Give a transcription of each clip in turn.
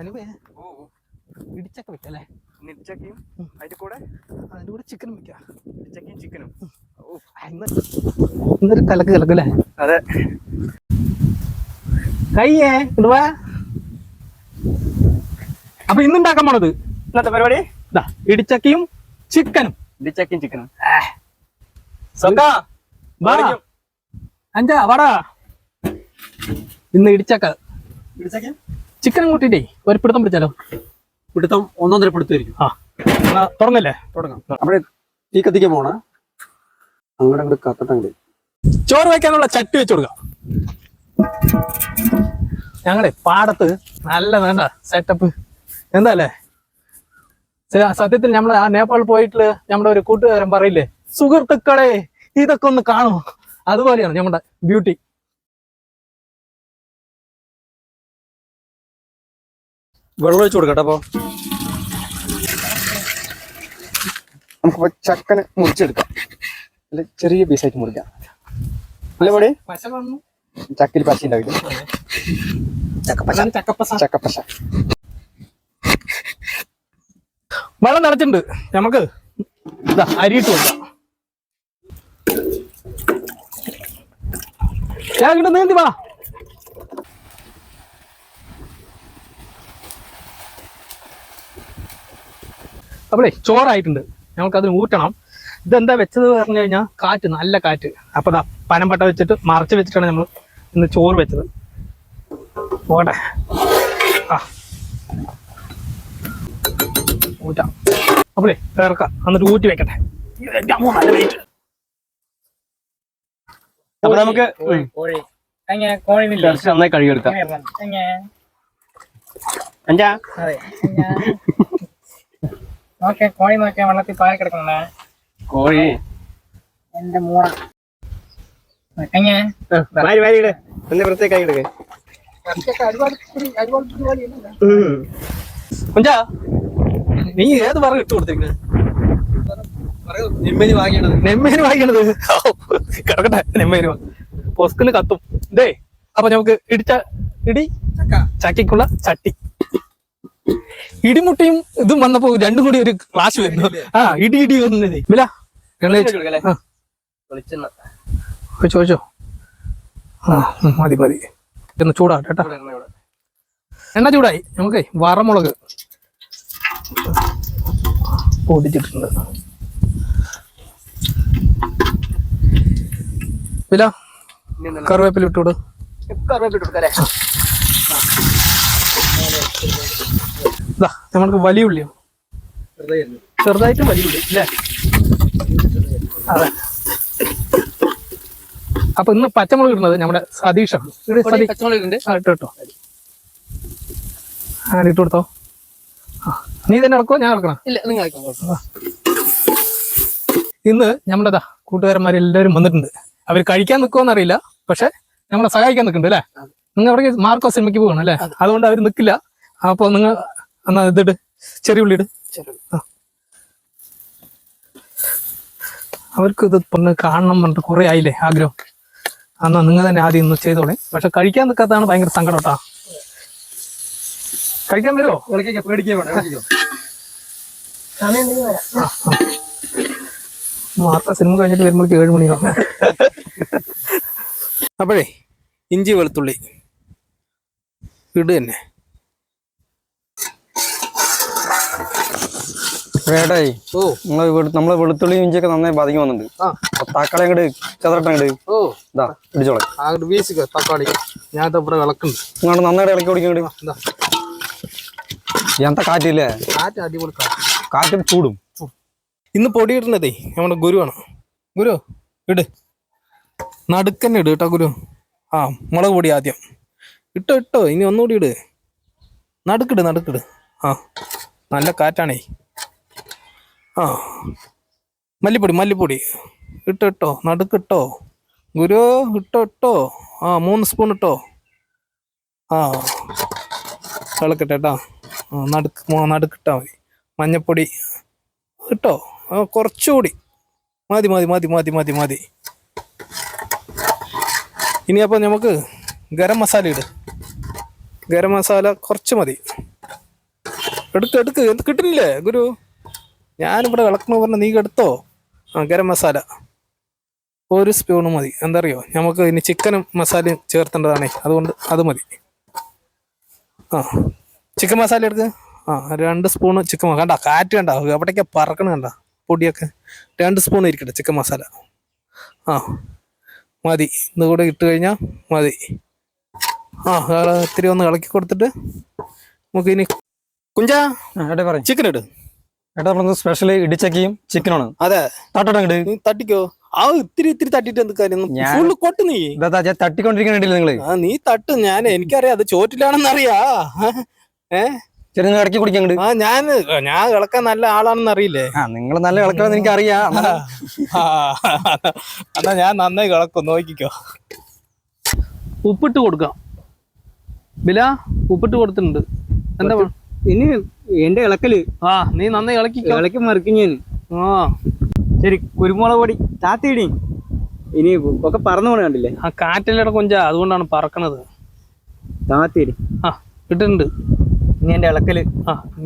അനുവേ ഇടിച്ചക്ക വെക്കല്ലേ? ഇടിച്ചക്കയും അതിന്റെ കൂടെ ചിക്കനും വെക്കാം. ഇടിച്ചക്കയും ചിക്കനും ഇന്നൊരു കലക്ക് കലക്കല്ലേ? അതെ. കയ്യേ ഇടുവാ. അപ്പൊ ഇന്നുണ്ടാക്കാൻ പോണത് ഇന്നത്തെ പരിപാടി ഇടിച്ചക്കയും ചിക്കനും. ഇടിച്ചക്കയും ചിക്കനും. അഞ്ചാ വാടാ. ഇന്ന് ഇടിച്ചക്ക ചിക്കനും കൂട്ടിട്ടേ ഒരു പിടുത്തം പിടിച്ചാലോ? പിടുത്തം ഒന്നൊന്നര പിടുത്തായിരിക്കും. തുറന്നല്ലേ? തുടങ്ങാം. അവിടെ തീ കത്തിക്കാൻ പോണ അങ്ങോട്ട് കത്തട്ടങ്ങട്. ചോറ് വയ്ക്കാനുള്ള ചട്ടി വെച്ച് കൊടുക്കാം. ഞങ്ങളെ പാടത്ത് നല്ല വേണ്ട സെറ്റപ്പ് എന്താല്ലേ? സത്യത്തിൽ നമ്മള് ആ നേപ്പാളിൽ പോയിട്ട് നമ്മുടെ ഒരു കൂട്ടുകാരൻ പറയില്ലേ, സുഹൃത്തുക്കളെ ഇതൊക്കെ ഒന്ന് കാണും. അതുപോലെയാണ് നമ്മുടെ ബ്യൂട്ടി. വെള്ളം ഒഴിച്ചു കൊടുക്കട്ടെ. അപ്പൊ നമുക്ക് ചക്കന് മുറിച്ചെടുക്കാം. അല്ലെ ചെറിയ പീസായിട്ട് മുറിക്കാം. അല്ലേ പടി? ചക്കിൽ പശ ഉണ്ടാവില്ല. ചക്കപ്പശ. വെള്ളം നിറച്ചിട്ടുണ്ട്. നമുക്ക് അരിയിട്ട് കൊടുക്കാം. ഞാൻ ഇങ്ങോട്ട് നീന്തി വാ. അപ്പോഴേ ചോറായിട്ടുണ്ട്. നമുക്കതിന് ഊറ്റണം. ഇതെന്താ വെച്ചത് പറഞ്ഞു കഴിഞ്ഞാൽ കാറ്റ്, നല്ല കാറ്റ്. അപ്പൊ പനമ്പട്ട വെച്ചിട്ട് മറച്ച് വെച്ചിട്ടാണ് നമ്മൾ ഇന്ന് ചോറ് വെച്ചത്. പോട്ടെ, ഊറ്റാം. അപ്പോഴേ ഇറക്കാം, എന്നിട്ട് ഊറ്റി വെക്കട്ടെ. നല്ല വെയിറ്റ്. അപ്പൊ നമുക്ക് നന്നായി കഴുകിയെടുക്കാം. അഞ്ചാ കോഴി നോക്കിയാ വെള്ളത്തിൽ പാൽ കിടക്കണ കോഴി എന്റെ മൂട പ്രത്യേക എടുക്കേ. നീ ഏത് പറ ഇട്ട് കൊടുത്തേക്ക്? നെമ്മേനി വാങ്ങിയണത് കിടക്കട്ടെ. നെമ്മേനി പൊസ്കിന് കത്തും ഇതേ. അപ്പൊ നമുക്ക് ചക്കയ്ക്കുള്ള ചട്ടി. ഇടിമുട്ടിയും ഇതും വന്നപ്പോ രണ്ടും കൂടി ഒരു ക്ലാസ് വരുന്നു. ഇടി വന്നതേ. ചോദിച്ചോ? മതി ഒന്ന് ചൂടാട്ടെ കേട്ടാ. എണ്ണ ചൂടായി. നമുക്ക് വറമുളക് പൊടിച്ചിട്ടുണ്ട്. കറിവേപ്പില ഇട്ടോട്. നമ്മൾക്ക് വലിയ ഉള്ളിയോ? ചെറുതായിട്ട് വലിയ ഉള്ളി അല്ലേ? അതെ. അപ്പൊ ഇന്ന് പച്ചമുളക് ഇടുന്നത് നമ്മുടെ സതീഷാണ്. ഇട്ടോ ഇട്ട് കൊടുത്തോ. നീ തന്നെ ഇറക്കോ ഞാൻ ഇറക്കണം? ഇന്ന് നമ്മുടെ കൂട്ടുകാരന്മാരെല്ലാവരും വന്നിട്ടുണ്ട്. അവർ കഴിക്കാൻ നിൽക്കുമോന്നറിയില്ല, പക്ഷെ നമ്മളെ സഹായിക്കാൻ നിൽക്കുന്നുണ്ട് അല്ലേ? നിങ്ങൾ അവിടെ മാർക്കോ സിനിമയ്ക്ക് പോകണം അല്ലേ? അതുകൊണ്ട് അവർ നിൽക്കില്ല. അപ്പൊ നിങ്ങൾ എന്നാ ഇതിട്, ചെറിയ ഉള്ളി ഇട്. അവർക്ക് ഇത് പൊണ്ണ് കാണണം പറഞ്ഞിട്ട് കുറെ ആയില്ലേ ആഗ്രഹം. എന്നാ നിങ്ങൾ തന്നെ ആദ്യം ഒന്ന് ചെയ്തോളെ. പക്ഷെ കഴിക്കാൻ നിൽക്കാത്തതാണ് ഭയങ്കര സങ്കടം കേട്ടാ. കഴിക്കാൻ വരുമോ? മാർക്കോ സിനിമ കഴിഞ്ഞിട്ട് വരുമ്പോഴേക്ക് 7 മണിയാവും. അപ്പോഴേ ഇഞ്ചി വെളുത്തുള്ളി ഇട് തന്നെ. വേടായി. നമ്മളെ വെളുത്തുള്ളി ഇഞ്ചിയൊക്കെ നന്നായി ബാധിക്കും വന്നിട്ടുണ്ട്. തക്കാളി അങ്ങോട്ട് ചതറട്ടങ്ങട് ഇടിച്ചോളെ. തക്കാളി ഞാൻ ഇവിടെ വിളക്കുണ്ട്. ഇങ്ങോട്ട് നന്നായിട്ട് ഇളക്കി ഓടിക്കങ്ങട്. എന്താ കാറ്റില്ലേ? കാറ്റ് അടിപൊളി കാറ്റും ചൂടും. ഇന്ന് പൊടി ഇടുന്നതേ നമ്മുടെ ഗുരുവാണ്. ഗുരു ഇട്, നടുക്കന്നെ ഇട് കേട്ടോ ഗുരു. മുളക് പൊടി ആദ്യം ഇട്ടോ. ഇനി ഒന്നുകൂടി ഇട്. നടുക്കിട്. നല്ല കാറ്റാണേ. മല്ലിപ്പൊടി ഇട്ടോ. നടുക്കിട്ടോ ഗുരു. ഇട്ടോ. 3 സ്പൂൺ ഇട്ടോ. ഇളക്കട്ടെ കേട്ടോ. നടുക്കിട്ടാ മതി. മഞ്ഞപ്പൊടി ഇട്ടോ. കുറച്ചുകൂടി മതി. ഇനി അപ്പം നമുക്ക് ഗരം മസാല ഇട്. ഗരം മസാല കുറച്ച് മതി. എടുക്ക് എന്ത് കിട്ടുന്നില്ലേ ഗുരു? ഞാനിവിടെ ഇളക്കണ പറഞ്ഞ നീ എടുത്തോ. ഗരം മസാല 1 സ്പൂണ് മതി. എന്താ അറിയോ, നമുക്ക് ഇനി ചിക്കനും മസാലയും ചേർത്തേണ്ടതാണേ, അതുകൊണ്ട് അത് മതി. ചിക്കൻ മസാല എടുക്ക്. 2 സ്പൂണ് ചിക്കൻ. കണ്ട കാറ്റ് കണ്ട എവിടേക്കാ പറക്കണ കണ്ട പൊടിയൊക്കെ. 2 സ്പൂൺ ഇരിക്കട്ടെ ചിക്കൻ മസാല. മതി. ഇതുകൂടെ ഇട്ട് കഴിഞ്ഞാൽ മതി. ഇത്തിരി ഒന്ന് ഇളക്കി കൊടുത്തിട്ട് നമുക്ക് ഇനി കുഞ്ചാ ഏട്ടാ പറയും. ചിക്കൻ ഇട്. ഏട്ടാ നമ്മള് സ്പെഷ്യൽ ഇടിച്ചക്കയും ചിക്കനാണ്. അതെ, തട്ടോട്ടങ്ങട് നീ തട്ടിക്കോ. ഇത്തിരി തട്ടിട്ട് എന്ത് കാര്യം? ഫുള്ള് കൊട്ട് നീ. തട്ടിക്കൊണ്ടിരിക്കണില്ല നിങ്ങള്. നീ തട്ട്. എനിക്കറിയാം അത് ചോറ്റിലാണെന്നറിയാ. ചെറിയ ഇടയ്ക്ക് കുടിക്കങ്ങട്. ഞാൻ ഇളക്കാൻ നല്ല ആളാണെന്ന് അറിയില്ലേ? നിങ്ങൾ നല്ല ഇളക്കാന്ന് എനിക്ക് അറിയാം. എന്നാ ഞാൻ നന്നായി ഇളക്കും, നോക്കിക്കോ. ഉപ്പിട്ട് കൊടുക്കാം. ബില ഉപ്പിട്ട് കൊടുത്തിട്ടുണ്ട്. എന്താ ഇനി എന്റെ ഇളക്കല് നീ നന്നായി ഇളക്കിക്കോ. ഇളക്കി മറിക്കും ഞാൻ. ശരി, കുരുമുളക് പൊടി താത്തിയിടി. ഇനി ഒക്കെ പറന്നു പോണ കണ്ടില്ലേ? കാറ്റിലൂടെ കൊഞ്ചാ, അതുകൊണ്ടാണ് പറക്കണത്. താത്തിയിടി. ഇട്ടിട്ടുണ്ട്. ഇനി എന്റെ ഇളക്കല്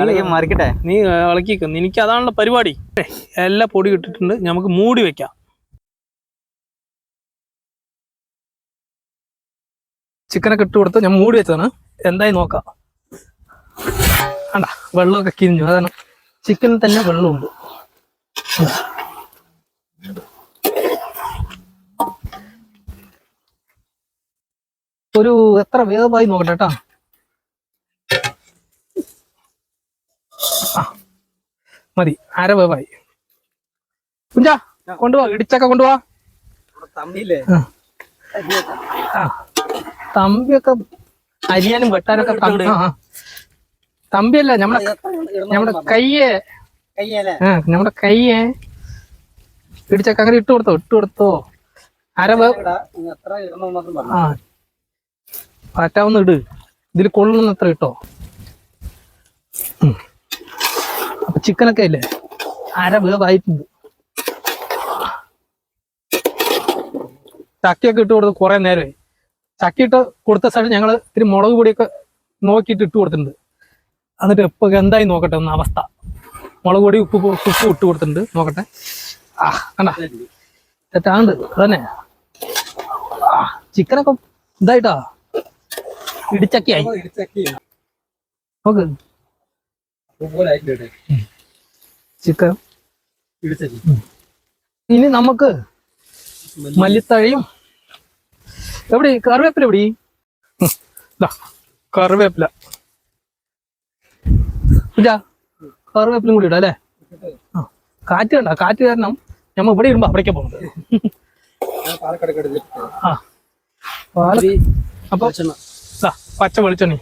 ഇളക്കി മറിക്കട്ടെ. നീ ഇളക്കിക്കോ. എനിക്ക് അതാണല്ലോ പരിപാടി. എല്ലാ പൊടി ഇട്ടിട്ടുണ്ട്. നമുക്ക് മൂടി വെക്കാം. ചിക്കനൊക്കെ ഇട്ട് കൊടുത്ത് ഞാൻ മൂടി വെച്ചതാണ്. എന്തായി നോക്കാം. ആണ്ടാ വെള്ളമൊക്കെ കിരിഞ്ഞു. അതാണ് ചിക്കനിൽ തന്നെ വെള്ളമുണ്ട്. ഒരു എത്ര വേഗമായി നോക്കട്ടെ കേട്ടാ. മതി, അര വേവായി. കുഞ്ചാ കൊണ്ടുപോവാ, ഇടിച്ചക്ക കൊണ്ടുപോവാ. തമ്മിയില്ലേ? തമ്പിയൊക്കെ അരിയാനും വെട്ടാനൊക്കെ തമ്പിയല്ല, നമ്മുടെ കയ്യെ ഇടിച്ചക്ക അങ്ങനെ ഇട്ട് കൊടുത്തോ. അര പറ്റാവുന്ന ഇട്. ഇതിൽ കൊള്ളുന്ന എത്ര ഇട്ടോ. അപ്പൊ ചിക്കനൊക്കെ ഇല്ലേ അര വേവായിട്ടുണ്ട്. ചക്കയൊക്കെ ഇട്ട് കൊടുത്ത് കുറെ നേരമായി. ചക്ക ഇട്ട് കൊടുത്ത സ്ഥലം ഞങ്ങൾ ഇത്തിരി മുളക് പൊടിയൊക്കെ നോക്കിയിട്ട് ഇട്ട് കൊടുത്തിട്ടുണ്ട്. എന്നിട്ട് ഇപ്പൊ എന്തായി നോക്കട്ടെ ഒന്ന് അവസ്ഥ. മുളക് പൊടി ഉപ്പ് ഇട്ട് കൊടുത്തിട്ടുണ്ട്. നോക്കട്ടെ. കണ്ട തെറ്റാണ്ട് അതന്നെ. ചിക്കനൊക്കെ ഇതായിട്ടാ ഇടിച്ചക്കയായി. നോക്ക് ചിക്കൻ. ഇനി നമുക്ക് മല്ലിത്തഴയും എവിടെ കറിവേപ്പില എവിടെ? കറിവേപ്പില കറിവേപ്പിലും കൂടി ഇടാം അല്ലേ? കാറ്റ് കണ്ട, കാറ്റ് കാരണം ഞമ്മ ഇവിടെ ഇടുമ്പോ അവിടേക്കാ പോകുന്നത്. അപ്പൊ പച്ച വെളിച്ചെണ്ണ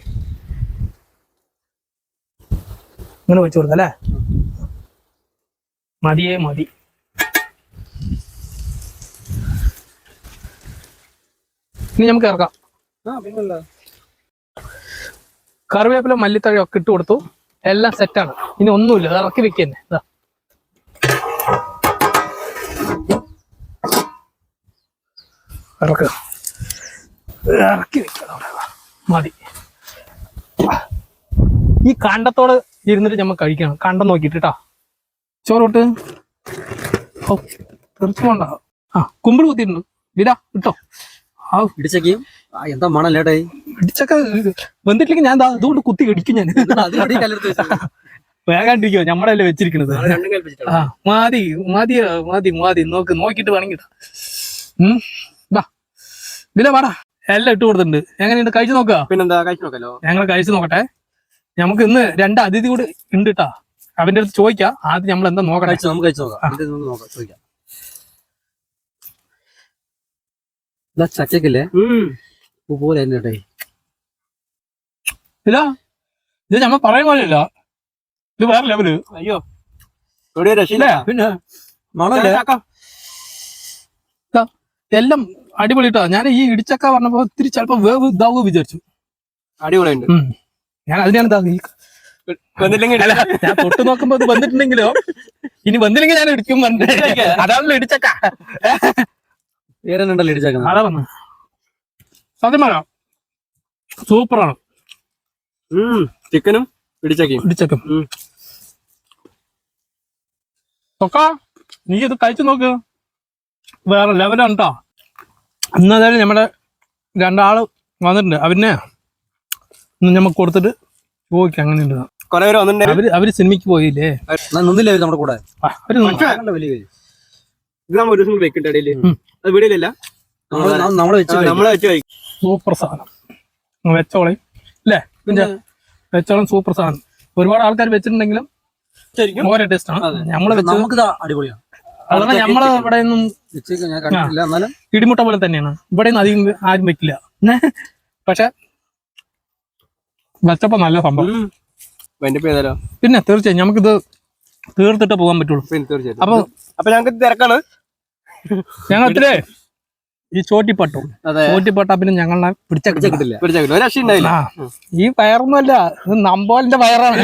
ഇങ്ങനെ വെച്ച് കൊടുക്കാം അല്ലേ? മതി. ഇനി നമുക്ക് ഇറക്കാം. കറിവേപ്പില മല്ലിത്തഴ ഒക്കെ ഇട്ട് കൊടുത്തു. എല്ലാം സെറ്റാണ്. ഇനി ഒന്നുമില്ല, ഇറക്കി വെക്കന്നെ. ഇറക്കി വെക്കാം. മതി. ഈ കണ്ടത്തോട് ഇരുന്നിട്ട് നമ്മൾ കഴിക്കണം. കണ്ടം നോക്കിട്ടാ ചോറോട്ട്. തീർച്ചയായും കുമ്പിൾ കുത്തിയിട്ടുണ്ട്. ഇതാ ഇട്ടോ. ഇടിച്ചക്കയും എന്താ മണല്ലേടേ? ഇടിച്ചക്ക വന്നിട്ടില്ലെങ്കിൽ ഞാൻ അതുകൊണ്ട് കുത്തി ഇടിക്കും. ഞാൻ വേഗാണ്ടിരിക്കോ, നമ്മളല്ലേ വെച്ചിരിക്കണത്. മതി നോക്കിട്ട് വേണമെങ്കിൽ ഇതിലെ പാടാ. എല്ലാം ഇട്ട് കൊടുത്തിട്ടുണ്ട്. എങ്ങനെയുണ്ട്? കഴിച്ചു നോക്കുക. പിന്നെന്താ, കഴിച്ചു നോക്കല്ലോ. ഞങ്ങൾ കഴിച്ചു നോക്കട്ടെ. നമുക്ക് ഇന്ന് 2 അതിഥി കൂടി ഉണ്ട് കേട്ടാ. അവന്റെ അടുത്ത് ചോദിക്കാം. ആദ്യം നമ്മൾ എന്താ നോക്കട്ടെ. നമുക്ക് കഴിച്ചു നോക്കാം. ചോദിക്കാം. ചക്കല്ലേ പോലെ തന്നെ ഇല്ല, ഇത് നമ്മൾ പറയാൻ പോലെയല്ല. ഇത് വേറെ ലെവല്. അയ്യോ രക്ഷയില്ല. പിന്നെ മണല്ലേ എല്ലാം അടിപൊളിട്ടാ. ഞാൻ ഈ ഇടിച്ചക്ക പറഞ്ഞപ്പോ ഒത്തിരി ചിലപ്പോ വേവ് ഇതാവുക വിചാരിച്ചു. അടിപൊളിയുണ്ട്. ഞാൻ അതിനാണ് ഞാൻ തൊട്ട് നോക്കുമ്പോ ഇത് വന്നിട്ടുണ്ടെങ്കിലോ, ഇനി വന്നില്ലെങ്കിൽ ഞാൻ ഇടിക്കും. അതാണല്ലോ ഇടിച്ചക്ക. വേറെണ്ടല്ലോ ഇടിച്ചക്ക. അതാ വന്ന സത്യം പറയാം, സൂപ്പറാണ്. ചിക്കനും പിടിച്ചേക്കും ഇടിച്ചേക്കും ഒക്കെ നീ ഇത് കഴിച്ചു നോക്ക് വേറെ ലെവലാണ് കേട്ടോ. എന്നാലും നമ്മുടെ രണ്ടാള് വന്നിട്ടുണ്ട്. അവരിനെ നമുക്ക് കൊടുത്തിട്ട് ചോദിക്കാം അങ്ങനെയുണ്ട്. കൊറേ പേര് വന്നിട്ടുണ്ട്. അവര് സിനിമയ്ക്ക് പോയില്ലേ? നിന്നില്ലേ നമ്മുടെ കൂടെ? അവര് ഇത് നമ്മ ഒരു ദിവസം വെക്കട്ടെ ഇടയില്. അത് വീടിലല്ല നമ്മളെ വെച്ച് നമ്മളെ വെച്ച് കഴിക്കും. സൂപ്പർ സാധനം വെച്ചോളെ അല്ലേ? വെച്ചോളം സൂപ്പർ സാധനം. ഒരുപാട് ആൾക്കാർ വെച്ചിട്ടുണ്ടെങ്കിലും ഓരോ ടേസ്റ്റ് ആണ്. നമ്മള് നമുക്ക് അടിപൊളിയാണ്. അതാണ് നമ്മള് ഇവിടെ ഒന്നും ഞാൻ കണ്ടിട്ടില്ല. എന്നാലും ഇടിമുട്ട പോലെ തന്നെയാണ്. ഇവിടെ ഒന്നും അധികം ആരും വെക്കില്ല. പക്ഷെ വെച്ചപ്പോ നല്ല സംഭവം. പിന്നെ തീർച്ചയായും നമുക്കിത് തീർത്തിട്ട് പോകാൻ പറ്റുള്ളൂ. അപ്പൊ ഞങ്ങൾക്ക് തിരക്കാണ്. ഞങ്ങളത്തിലേ ഈ ചോറ്റിപ്പട്ട പിന്നെ ഞങ്ങളെ പിടിച്ചിട്ടില്ല. ഒരു രക്ഷ ഉണ്ടായില്ല. ഈ വയറൊന്നുമല്ല, ഇത് നമ്പോലിന്റെ വയറാണ്.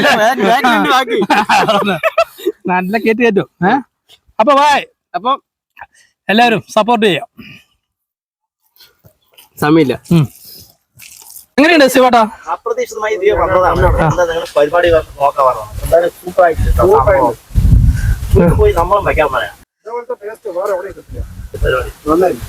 നല്ല കയറ്റും. അപ്പൊ വായ്. അപ്പൊ എല്ലാവരും സപ്പോർട്ട് ചെയ്യാം. സമയമില്ല. എങ്ങനെയുണ്ട് ശിവട്ടാ? അപ്രതീക്ഷിതമായി ഇത് വന്നതാണ്. എന്താ നിങ്ങൾ പരിപാടി നോക്കാൻ പറഞ്ഞു? എന്തായാലും സൂപ്പറായിട്ട് പോയി നമ്മളും വെക്കാൻ പറയാം. പരിപാടി